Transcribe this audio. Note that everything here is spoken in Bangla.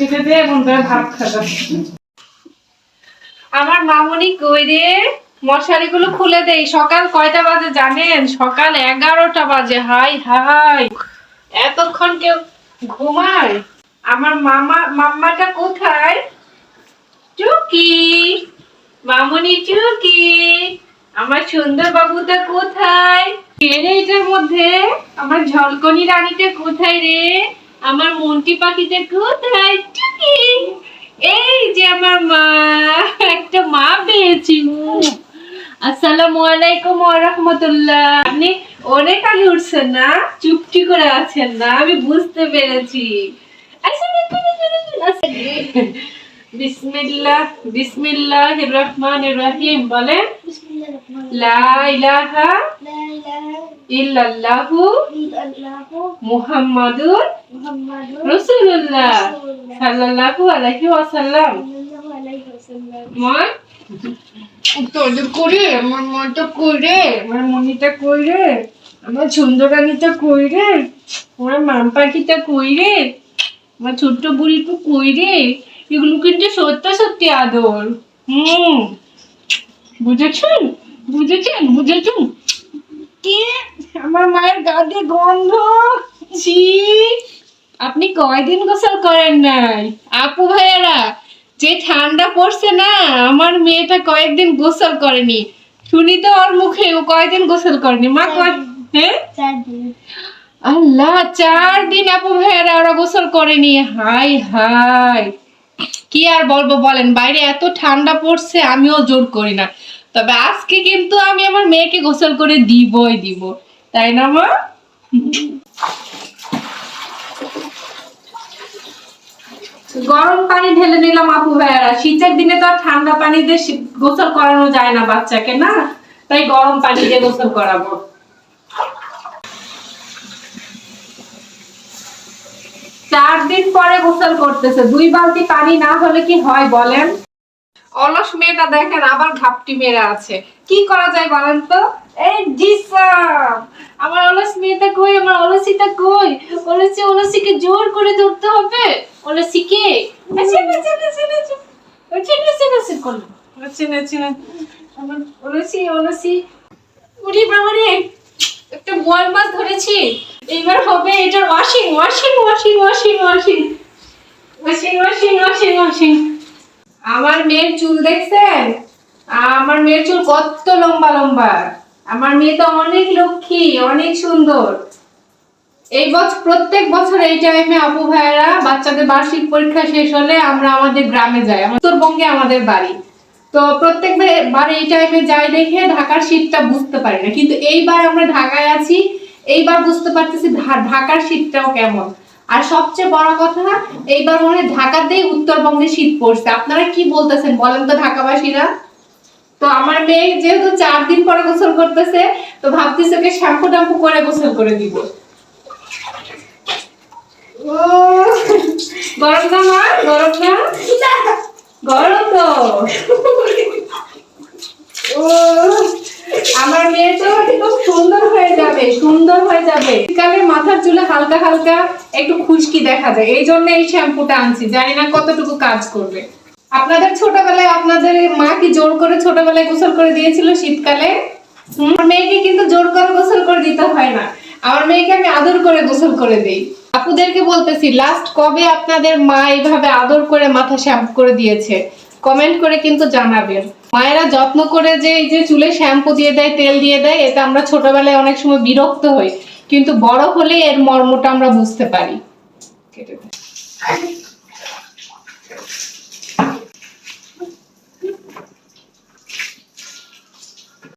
এটা দিয়ে বন্ধুরা ভাত খাবে। আমার মামুনি কই রে, মশারিগুলো খুলে দেই। সকাল কয়টা বাজে জানেন? সকাল 11টা বাজে। হাই হাই, এতক্ষণ কেউ ঘুমায়? আমার মাম্মাটা কোথায়? টুকি, মামুনি টুকি, আমার সুন্দর বাবুটা কোথায়? কে রে এটার মধ্যে? আমার ঝলকনি রানীটা কোথায় রে? আমার মন্টি পাখিটা কোথায়? টুকি, এই যে আমার মা, একটা মা পেয়েছি। আসসালামু আলাইকুম ওয়া রাহমাতুল্লাহ। আপনি অনেক আগে উঠছেন না, চুপটি করে আছেন না, আমি বুঝতে পেরেছি। বিসমিল্লাহ বিসমিল্লাহির রহমানির রহিম বলেন। লা ইলাহা ইল্লাল্লাহু মুহাম্মাদুর রাসূলুল্লাহ সাল্লাল্লাহু আলাইহি ওয়াসাল্লাম। মা তোদের করে আমার মনটা কই রে, আমার মনিটা কই রে, আমার সুন্দরানিটা কই রে, আমার মাম পাখিটা কই রে, আমার ছোট্ট বুড়িটা কই রে। এগুলো কিন্তু সত্যি সত্যি আদর। বুঝেছেন বুঝেছেন বুঝেছেন? কি আমার মায়ের গা দিয়ে গন্ধ। ছি, আপনি কয়দিন গোসল করেন নাই? আপু ভাইয়ারা, যে ঠান্ডা পড়ছে না, আমার মেয়েটা কয়েকদিন গোসল করেনি। শুনি তো ওর মুখে, ও কয়দিন গোসল করেনি। মা কয়, হ্যাঁ 4 দিন। আল্লাহ, 4 দিন আপু ভাইয়ারা ওরা গোসল করেনি। হাই হাই, কি আর বলবো বলেন, বাইরে এত ঠান্ডা পড়ছে, আমিও জোর করি না। তবে আজকে কিন্তু আমি আমার মেয়েকে গোসল করে দিবই দিব, তাই না মা? গরম পানি ঢেলে নিলাম আপু ভাইয়ারা। শীতের দিনে তো আর ঠান্ডা পানি দিয়ে গোসল করানো যায় না বাচ্চাকে, না? তাই গরম পানি দিয়ে গোসল করাবো। 4 দিন পরে গোসল করতেছে। 2 বালতি পানি না হলে কি হয় বলেন? অলস মেয়েটা দেখেন আবার ঘাপটি মেরে আছে। কি করা যায় বলেন তো? এই জিসাম, আমার অলস মেয়েটা কই, আমার অলসিটা কই? অলসিকে জোর করে ধরতে হবে। অলসিকে আচ্ছা আচ্ছা আচ্ছা আচ্ছা আচ্ছা আচ্ছা আচ্ছা করলো। আচ্ছা আচ্ছা আমার অলসি উড়ি বাবারে, একটা বোয়াল মাছ ধরেছি। এইবার হবে এটার washing washing washing washing washing washing washing washing washing. আমার মেয়ের চুল দেখছেন? আমার মেয়ের চুল কত লম্বা লম্বা। আমার মেয়ে তো অনেক লক্ষ্মী, অনেক সুন্দর। এই বছর প্রত্যেক বছর এই টাইমে আপু ভাইয়েরা বাচ্চাদের বার্ষিক পরীক্ষা শেষ হলে আমরা আমাদের গ্রামে যাই। উত্তরবঙ্গে আমাদের বাড়ি। তো প্রত্যেকবার এই টাইমে যাই দেখে ঢাকার শীতটা বুঝতে পারি না, কিন্তু এইবার আমরা ঢাকায় আছি, এইবার বুঝতে পারতেছি ঢাকার শীতটাও কেমন। আর সবচেয়ে বড় কথা, এইবার মনে হয় ঢাকাতেই উত্তরবঙ্গে শীত পড়ছে। আপনারা কি বলতেছেন বলেন তো ঢাকাবাসীরা? তো আমার মেয়ে যেহেতু 4 দিন পরে গোসল করতেছে, তো ভাবতেছি ওকে শ্যাম্পু ট্যাম্পু করে গোসল করে দিব। ও গরম না মা, গরম না? গরম তো। ও আমার মেয়ে তো খুব সুন্দর হয়ে যাবে, সুন্দর হয়ে যাবে। শীতকালে মাথার চুলে হালকা হালকা একটু খুশকি দেখা যায়, এই জন্য এই শ্যাম্পুটা আনছি। জানি না কতটুকু কাজ করবে। আপনাদের ছোটবেলায় আপনাদের মা কি জোর করে ছোটবেলায় গোসল করে দিয়েছিল শীতকালে? আমার মেয়েকে কিন্তু জোর করে গোসল করে দিতে হয় না, আমার মেয়েকে আমি আদর করে গোসল করে দেই। আপুদেরকে বলতেছি, লাস্ট কবে আপনাদের মা এইভাবে আদর করে মাথা শ্যাম্পু করে দিয়েছে কমেন্ট করে কিন্তু জানাবেন। মায়েরা যত্ন করে যে এই যে চুলে শ্যাম্পু দিয়ে দেয়, তেল দিয়ে দেয়, এটা আমরা ছোটবেলায় অনেক সময় বিরক্ত হই, কিন্তু বড় হলে এর মর্মটা আমরা বুঝতে পারি।